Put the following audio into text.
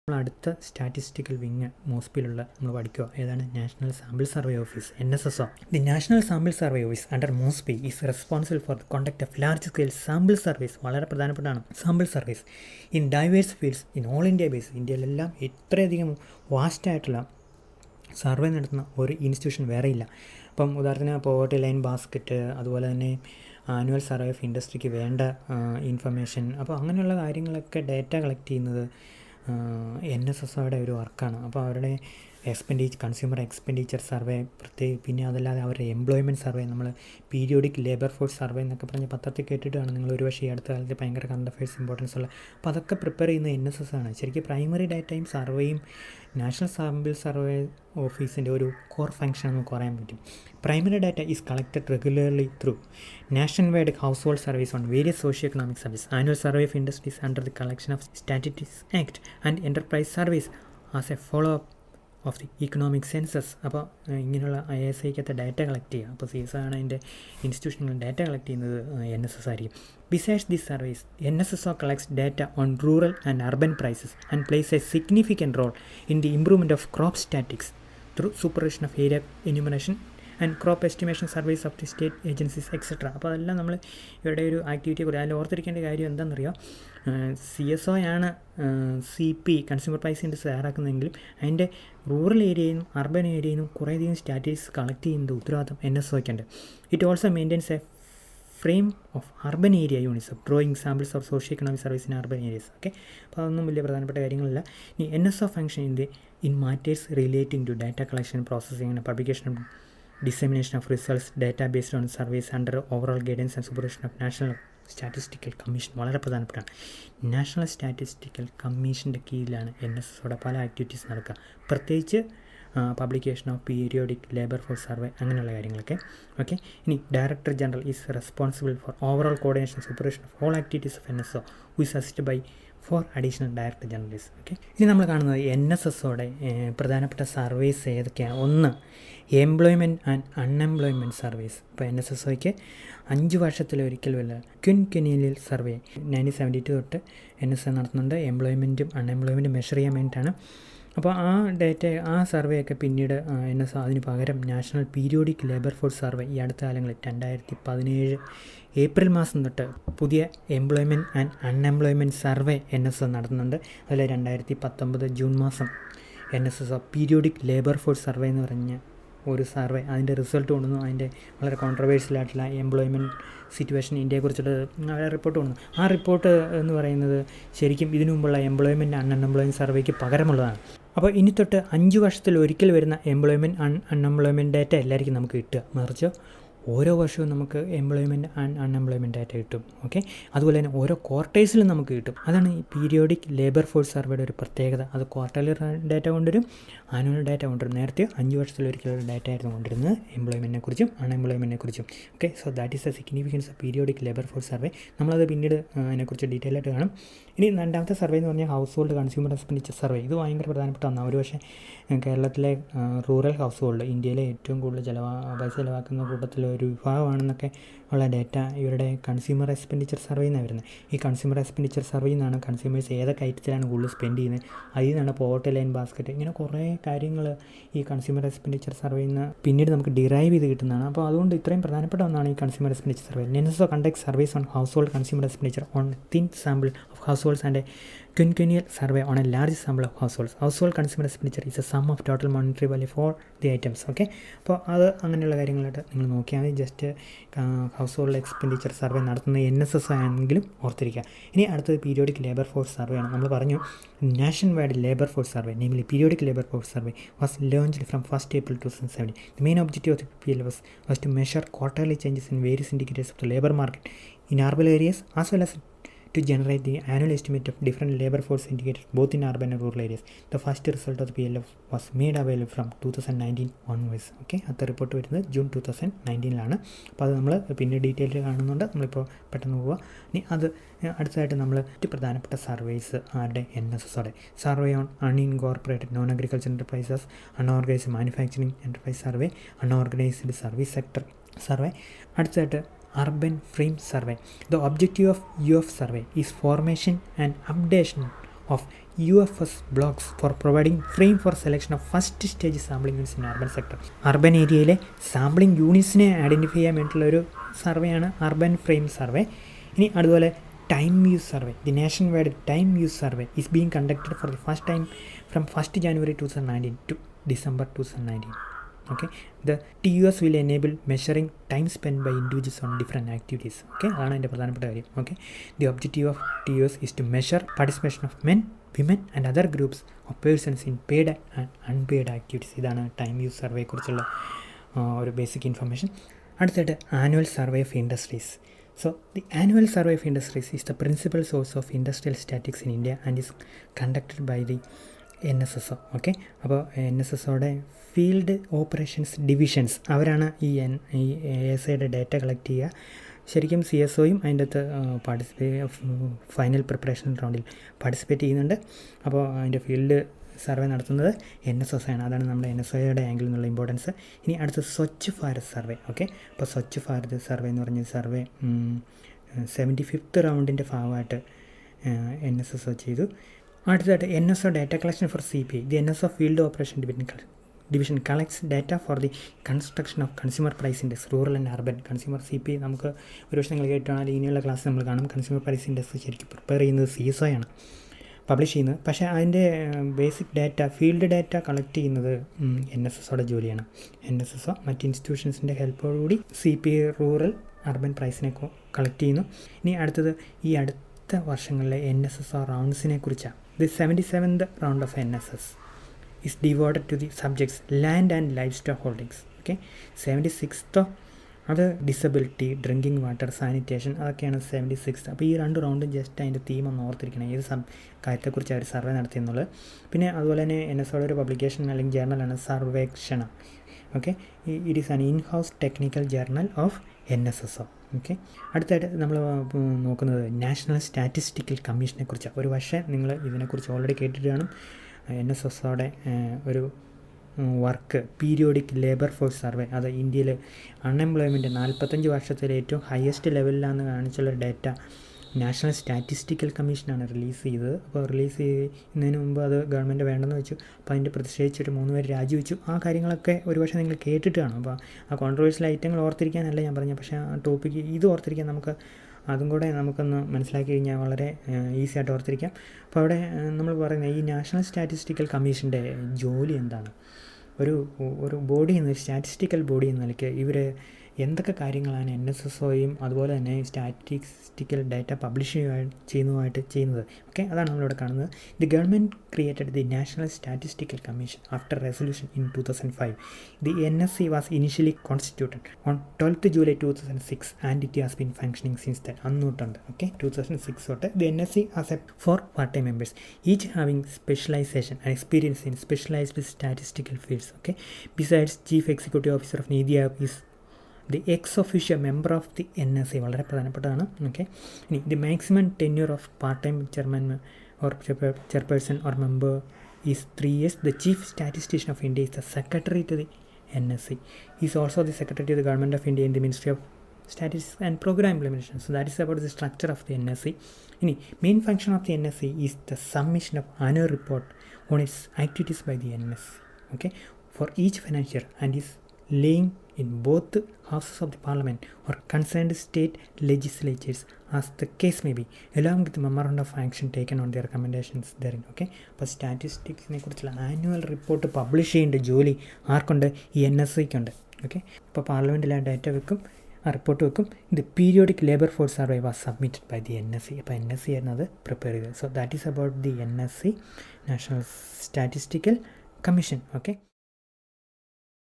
നമ്മൾ അടുത്ത statistical wing മോസ്പിലുള്ള നമ്മൾ പഠിക്കുക ഏതാണ് national sample survey office NSSO. The national sample survey office under MoSPI is responsible for the conduct of large scale sample service. വളരെ പ്രധാനപ്പെട്ടതാണ് sample service in diverse fields in all India base. ഇന്ത്യയിലെല്ലാം ഇത്രയധികം വാസ്റ്റായിട്ടുള്ള survey നടത്തുന്ന ഒരു institution വേറെയില്ല. അപ്പം ഉദാഹരണത്തിന് പോവർട്ടി ലൈൻ ബാസ്ക്കറ്റ്, അതുപോലെ തന്നെ ആനുവൽ സർവേ ഓഫ് ഇൻഡസ്ട്രിക്ക് വേണ്ട ഇൻഫർമേഷൻ, അപ്പോൾ അങ്ങനെയുള്ള കാര്യങ്ങളൊക്കെ ഡേറ്റ കളക്ട് ചെയ്യുന്നത് NSSOയുടെ ഒരു വർക്കാണ്. അപ്പോൾ അവരുടെ കൺസ്യൂമർ എക്സ്പെൻഡിച്ചർ സർവേ പിന്നെ അതല്ലാതെ അവരുടെ എംപ്ലോയ്മെൻറ്റ് സർവേ, നമ്മൾ പീരിയോഡിക് ലേബർ ഫോഴ്സ് സർവേ എന്നൊക്കെ പറഞ്ഞ് പത്രത്തിൽ കേട്ടിട്ടാണ് നിങ്ങൾ ഒരുപക്ഷെ ഈ അടുത്ത കാലത്ത് ഭയങ്കര കറണ്ട് അഫയേഴ്സ് ഇമ്പോർട്ടൻസ് ഉള്ള. അപ്പോൾ അതൊക്കെ പ്രിപ്പയർ ചെയ്യുന്ന NSSO ആണ്. ശരിക്കും പ്രൈമറി ഡാറ്റയും സർവേയും നാഷണൽ സാമ്പിൾ സർവേ ഓഫീസിൻ്റെ ഒരു കോർ ഫംഗ്ഷൻ എന്ന് പറയാൻ പറ്റും. Primary data is collected regularly through national wide house hold service on various socio economic service, annual survey of industries under the collection of statistics act and enterprise service as A follow up of the economic census. അപ്പോൾ ഇങ്ങനെയുള്ള ISIക്കകത്ത് data collect ചെയ്യുക. അപ്പോൾ CSO ആണ് അതിൻ്റെ ഇൻസ്റ്റിറ്റ്യൂഷനുകൾ data collect ചെയ്യുന്നത് NSSO ആയിരിക്കും. Besides this service NSSO collects data on rural and urban prices and plays a significant role in the improvement of crop statistics through supervision of area enumeration and crop estimation service of the state agencies etcetera. അപ്പോൾ അതെല്ലാം നമ്മൾ ഇവരുടെ ഒരു ആക്ടിവിറ്റിയെ കുറിച്ച് അതിൽ ഓർത്തിരിക്കേണ്ട കാര്യം എന്താണെന്നറിയോ, CSO ആണ് CP കൺസ്യൂമർ പ്രൈസ് ഇൻഡെക്സ് തയ്യാറാക്കുന്നതെങ്കിലും അതിൻ്റെ റൂറൽ ഏരിയയിൽ നിന്നും അർബൻ ഏരിയയിൽ നിന്നും കുറേയധികം സ്റ്റാറ്റിസ്റ്റിക്സ് കളക്ട് ചെയ്യുന്നത് ഉത്തരവാദിത്തം NSOയ്ക്കുണ്ട്. It also maintains a frame of urban area units of drawing samples of socio economic service in urban areas. Okay, അപ്പോൾ അതൊന്നും വലിയ പ്രധാനപ്പെട്ട കാര്യങ്ങളല്ല. ഇനി NSO function in matters relating to data collection, processing and publication, dissemination of results, data based on surveys under overall guidance and supervision of National Statistical Commission. വളരെ പ്രധാനപ്പെട്ടാണ്. National statistical കമ്മീഷൻ്റെ കീഴിലാണ് NSSOയുടെ പല ആക്ടിവിറ്റീസ് നടക്കുക. പ്രത്യേകിച്ച് publication of periodic labour force survey അങ്ങനെയുള്ള കാര്യങ്ങളൊക്കെ. Okay, ഇനി director general is responsible for overall coordination supervision of all activities of NSO who is assisted by 4 additional director generals. Okay, ഇനി നമ്മൾ കാണുന്നത് NSSOയുടെ പ്രധാനപ്പെട്ട സർവീസ് ഏതൊക്കെയാണ്. ഒന്ന്, എംപ്ലോയ്മെൻറ്റ് ആൻഡ് അൺഎംപ്ലോയ്മെൻറ്റ് സർവീസ്. ഇപ്പോൾ NSSOയ്ക്ക് 5 വർഷത്തിലൊരിക്കൽ വല്ല ക്വിൻക്വെനിയൽ സർവേ 1972 തൊട്ട് NSO നടത്തുന്നുണ്ട്. എംപ്ലോയ്മെൻറ്റും അൺഎംപ്ലോയ്മെൻറ്റും മെഷർ ചെയ്യാൻ വേണ്ടിയിട്ടാണ്. അപ്പോൾ ആ ഡേറ്റ, ആ സർവേ ഒക്കെ പിന്നീട് NSO അതിന് പകരം national periodic labour force survey ഈ അടുത്ത കാലങ്ങളിൽ 2017 ഏപ്രിൽ മാസം തൊട്ട് പുതിയ employment and unemployment survey NSO നടത്തുന്നുണ്ട്. അതിൽ 2019 ജൂൺ മാസം NSO periodic labour force survey എന്ന് പറഞ്ഞ ഒരു സർവേ അതിൻ്റെ റിസൾട്ട് കൊണ്ടുവന്നു. അതിൻ്റെ വളരെ കോൺട്രവേഴ്ഷ്യൽ ആയിട്ടുള്ള എംപ്ലോയ്മെൻറ്റ് സിറ്റുവേഷൻ ഇന്ത്യയെക്കുറിച്ചിട്ട് അവരെ റിപ്പോർട്ട് കൊണ്ടു. ആ റിപ്പോർട്ട് എന്ന് പറയുന്നത് ശരിക്കും ഇതിനു മുമ്പുള്ള എംപ്ലോയ്മെൻറ്റ് അൺഎംപ്ലോയ്മെൻറ്റ് സർവേക്ക് പകരമുള്ളതാണ്. അപ്പോൾ ഇനി തൊട്ട് 5 വർഷത്തിൽ ഒരിക്കൽ വരുന്ന എംപ്ലോയ്മെൻറ്റ് അൺഎംപ്ലോയ്മെൻറ്റ് ഡാറ്റ എല്ലാവർക്കും നമുക്ക് കിട്ടുക, മറിച്ച് ഓരോ വർഷവും നമുക്ക് എംപ്ലോയ്മെൻറ്റ് ആൻഡ് അൺഎംപ്ലോയ്മെൻറ്റ് ഡാറ്റ കിട്ടും. ഓക്കെ, അതുപോലെ തന്നെ ഓരോ ക്വാർട്ടേഴ്സിലും നമുക്ക് കിട്ടും. അതാണ് ഈ പീരിയോഡിക് ലേബർ ഫോഴ്സ് സർവേയുടെ ഒരു പ്രത്യേകത. അത് ക്വാർട്ടർലി ഡാറ്റ കൊണ്ടുവരും, ആനുവൽ ഡാറ്റ കൊണ്ടുവരും. നേരത്തെ 5 വർഷത്തിലൊരിക്കലുള്ള ഡാറ്റ ആയിരുന്നു കൊണ്ടിരുന്നത് എംപ്ലോയ്മെൻറ്റിനെ കുറിച്ചും അൺഎംപ്ലോയ്മെൻറ്റിനെ കുറിച്ചും. Okay, so that is the significance of periodic labour force survey. നമ്മളത് പിന്നീട് അതിനെക്കുറിച്ച് ഡീറ്റെയിൽ ആയിട്ട് കാണും. ഇനി രണ്ടാമത്തെ സർവേ എന്ന് പറഞ്ഞാൽ house hold consumer expenditure survey. ഇത് ഭയങ്കര പ്രധാനപ്പെട്ട ഒന്നാണ്. ഒരു പക്ഷേ കേരളത്തിലെ റൂറൽ ഹൗസ് ഹോൾഡ് ഇന്ത്യയിലെ ഏറ്റവും കൂടുതൽ പൈസ ചിലവാക്കുന്ന കൂട്ടത്തിലൊരു വിഭാഗമാണെന്നൊക്കെ ഉള്ള ഡാറ്റ ഇവരുടെ കൺസ്യൂമർ എക്സ്പെൻഡിച്ചർ സർവേ നിന്നാണ് വരുന്നത്. ഈ കൺസ്യൂമർ എക്സ്പെൻഡിച്ചർ സർവേയിൽ നിന്നാണ് കൺസ്യൂമേഴ്സ് ഏതൊക്കെ ഐറ്റത്തിലാണ് കൂടുതൽ സ്പെൻഡ് ചെയ്യുന്നത്, അതിൽ നിന്നാണ് പോവർട്ടി ലൈൻ ബാസ്ക്കറ്റ്, ഇങ്ങനെ കുറേ കാര്യങ്ങൾ ഈ കൺസ്യൂമർ എക്സ്പെൻഡിച്ചർ സർവേയിൽ നിന്ന് പിന്നീട് നമുക്ക് ഡിറൈവ് ചെയ്ത് കിട്ടുന്നതാണ്. അപ്പോൾ അതുകൊണ്ട് ഇത്രയും പ്രധാനപ്പെട്ട ഒന്നാണ് ഈ consumer expenditure survey. NSO conduct service on house hold consumer expenditure on thin sample of house holds and quinquennial survey on a large sample of households. Household consumer expenditure is a sum of total monetary value for the items. Okay, അപ്പോൾ അത് അങ്ങനെയുള്ള കാര്യങ്ങളായിട്ട് നിങ്ങൾ നോക്കിയാൽ മതി. Just house hold expenditure survey നടത്തുന്ന NSSO ആണെങ്കിലും ഓർത്തിരിക്കുക. ഇനി അടുത്തത് പീരിയോഡിക് ലേബർ ഫോഴ്സ് സർവേ ആണ്. നമ്മൾ പറഞ്ഞു national wide labour force survey, namely periodic labour force survey was launched from 1 April 2017. The main objective of the PLFS was to measure quarterly changes in various indicators of the labor market in urban areas as well as to generate the annual estimate of different labor force indicators both in urban and rural areas. The first result of the PLF was made available from 2019 onwards. Okay, അടുത്ത report വരുന്നത് June 2019 അപ്പോൾ അത് നമ്മൾ പിന്നെ detail കാണുന്നുണ്ട്. നമ്മളിപ്പോൾ പെട്ടെന്ന് പോവുക. ഇനി അത് അടുത്തതായിട്ട് നമ്മൾ പ്രധാനപ്പെട്ട സർവേസ് ആരുടെ NSSOയുടെ survey on unincorporated non agriculture enterprises, unorganised manufacturing enterprise survey, unorganised service sector survey. അടുത്തതായിട്ട് urban frame survey. The objective of UF survey is formation and updation of UFS blocks for providing frame for selection of first stage sampling units in urban sector. Urban ഏരിയയിലെ sampling യൂണിറ്റ്സിനെ identify ചെയ്യാൻ വേണ്ടിയിട്ടുള്ളൊരു സർവേയാണ് urban frame survey. ഇനി അതുപോലെ time use survey, the nation wide time use survey is being conducted for the first time from 1st January 2019 to December 2019. Okay, the TUS will enable measuring time spent by individuals on different activities. Okay, അതാണ് എൻ്റെ പ്രധാനപ്പെട്ട കാര്യം. Okay, the objective of TUS is to measure participation of men, women and other groups of persons in paid and unpaid activities. ഇതാണ് time use സർവേയെക്കുറിച്ചുള്ള ഒരു basic information. അടുത്തായിട്ട് annual survey of industries. So the annual survey of industries is the principal source of industrial statistics in India and is conducted by the NSSO. Okay, അപ്പോൾ NSSOയുടെ field operations divisions അവരാണ് ഈ ASIയുടെ data collect ചെയ്യുക. ശരിക്കും CSOയും അതിൻ്റെ അകത്ത് final preparation റൗണ്ടിൽ participate ചെയ്യുന്നുണ്ട്. അപ്പോൾ അതിൻ്റെ ഫീൽഡ് സർവേ നടത്തുന്നത് NSSO ആണ്. അതാണ് നമ്മുടെ NSOയുടെ ആംഗിളിൽ നിന്നുള്ള ഇമ്പോർട്ടൻസ്. ഇനി അടുത്ത് സ്വച്ഛ് ഭാരത് സർവേ. ഓക്കെ, അപ്പോൾ സ്വച്ഛ് ഭാരത് സർവേ എന്ന് പറഞ്ഞ സർവേ 75th റൗണ്ടിൻ്റെ ഭാഗമായിട്ട് NSSO ചെയ്തു. അടുത്തതായിട്ട് NSO data collection for CPI. The NSO field operation division collects data for the construction of consumer price index rural and urban. Consumer CPI നമുക്ക് ഒരുപക്ഷെ നിങ്ങൾ കേട്ടാണെങ്കിൽ ഇനിയുള്ള ക്ലാസ് നമ്മൾ കാണും. കൺസ്യൂമർ പ്രൈസ് ഇൻഡെക്സ് ശരിക്കും പ്രിപ്പയർ ചെയ്യുന്നത് CSO ആണ് പബ്ലിഷ് ചെയ്യുന്നത്. പക്ഷേ അതിൻ്റെ basic data field data collect ചെയ്യുന്നത് NSSOയുടെ ജോലിയാണ്. NSSO മറ്റ് ഇൻസ്റ്റിറ്റ്യൂഷൻസിൻ്റെ ഹെൽപ്പോടുകൂടി CPI റൂറൽ അർബൻ പ്രൈസിനെ കളക്ട് ചെയ്യുന്നു. ഇനി അടുത്തത് ഈ അടുത്ത വർഷങ്ങളിലെ NSSO റൗണ്ട്സിനെ കുറിച്ചാണ്. The 77th round of NSS is devoted to the subjects land and livestock holdings. Okay, 76th അത് ഡിസബിലിറ്റി, ഡ്രിങ്കിങ് വാട്ടർ, സാനിറ്റേഷൻ, അതൊക്കെയാണ് 76th. അപ്പോൾ ഈ 2 റൗണ്ടും ജസ്റ്റ് അതിൻ്റെ തീം ഒന്ന് ഓർത്തിരിക്കണം, ഏത് കാര്യത്തെക്കുറിച്ച് അവർ സർവേ നടത്തിയെന്നുള്ളത്. പിന്നെ അതുപോലെ തന്നെ NSOയുടെ ഒരു പബ്ലിക്കേഷൻ അല്ലെങ്കിൽ ജേർണലാണ് Sarvekshana. Okay, it is an in house technical journal of NSSO. Okay, അടുത്തായിട്ട് നമ്മൾ നോക്കുന്നത് നാഷണൽ സ്റ്റാറ്റിസ്റ്റിക്കൽ കമ്മീഷനെ കുറിച്ചാണ്. ഒരു പക്ഷേ നിങ്ങൾ ഇതിനെക്കുറിച്ച് ഓൾറെഡി കേട്ടിട്ട് കാണും. NSSOയുടെ ഒരു work periodic labour force survey. അത് ഇന്ത്യയിൽ അൺഎംപ്ലോയ്മെൻറ്റ് 45 വർഷത്തിൽ ഏറ്റവും ഹയസ്റ്റ് ലെവലിലാണെന്ന് കാണിച്ചുള്ള ഡേറ്റ നാഷണൽ സ്റ്റാറ്റിസ്റ്റിക്കൽ കമ്മീഷനാണ് റിലീസ് ചെയ്തത്. അപ്പോൾ റിലീസ് ചെയ്യുന്നതിന് മുമ്പ് അത് ഗവൺമെൻറ് വേണ്ടെന്ന് വെച്ചു. അപ്പോൾ അതിൻ്റെ പ്രതിഷേധിച്ചിട്ട് 3 പേര് രാജിവെച്ചു. ആ കാര്യങ്ങളൊക്കെ ഒരുപക്ഷെ നിങ്ങൾ കേട്ടിട്ട് കാണും. അപ്പോൾ ആ കോൺട്രവേഴ്ഷ്യൽ ഐറ്റങ്ങൾ ഓർത്തിരിക്കാനല്ല ഞാൻ പറഞ്ഞത്, പക്ഷേ ആ ടോപ്പിക്ക് ഇത് ഓർത്തിരിക്കാൻ നമുക്ക് അതും കൂടെ നമുക്കൊന്ന് മനസ്സിലാക്കി കഴിഞ്ഞാൽ വളരെ ഈസി ആയിട്ട് ഓർത്തിരിക്കാം. അപ്പോൾ അവിടെ നമ്മൾ പറയുന്നത് ഈ നാഷണൽ സ്റ്റാറ്റിസ്റ്റിക്കൽ കമ്മീഷൻ്റെ ജോലി എന്താണ്? ഒരു ബോഡി എന്ന സ്റ്റാറ്റിസ്റ്റിക്കൽ ബോഡി എന്ന നിലയ്ക്ക് ഇവർ എന്തൊക്കെ കാര്യങ്ങളാണ് NSSOയും അതുപോലെ തന്നെ സ്റ്റാറ്റിസ്റ്റിക്കൽ ഡാറ്റ പബ്ലിഷ് ചെയ്യുന്നത്. ഓക്കെ, അതാണ് നമ്മളിവിടെ കാണുന്നത്. The government created the national statistical commission after resolution in 2005. The NSC was initially constituted on 12th July 2006 and it has been functioning since then. അന്നൂട്ടുണ്ട്. ഓക്കെ, 2006 തൊട്ട് the NSC has a 4 part-time members, each having specialization and experience in specialized statistical fields. Okay, besides Chief Executive Officer of Niti Aayog is the ex officio member of the NSA. വളരെ പ്രധാനപ്പെട്ടതാണ്. Okay, ഇനി the maximum tenure of part time chairman or chairperson or member is 3 years. The chief statistician of India is the secretary to the NSA. Is also the secretary to the government of India in the ministry of statistics and programme implementation. So that is about the structure of the NSA. ഇനി main function of the NSA is the submission of annual report on its activities by the NSA. Okay, for each financial year and is laying in both the houses of the parliament or concerned state legislatures as the case may be, along with the memorandum of action taken on their recommendations therein. Okay, അപ്പോൾ സ്റ്റാറ്റിസ്റ്റിക്സിനെ കുറിച്ചുള്ള annual report publish ചെയ്യേണ്ട ജോലി ആർക്കുണ്ട്? ഈ NSAയ്ക്കുണ്ട്. Okay, അപ്പോൾ പാർലമെൻറ്റിൽ ആ data വെക്കും, ആ റിപ്പോർട്ട് വെക്കും. ഇത് periodic labour force survey was submitted by the NSA. അപ്പോൾ NSA ആയിരുന്നു അത് പ്രിപ്പയർ ചെയ്തത്. So that is about the NSA, national statistical commission. Okay.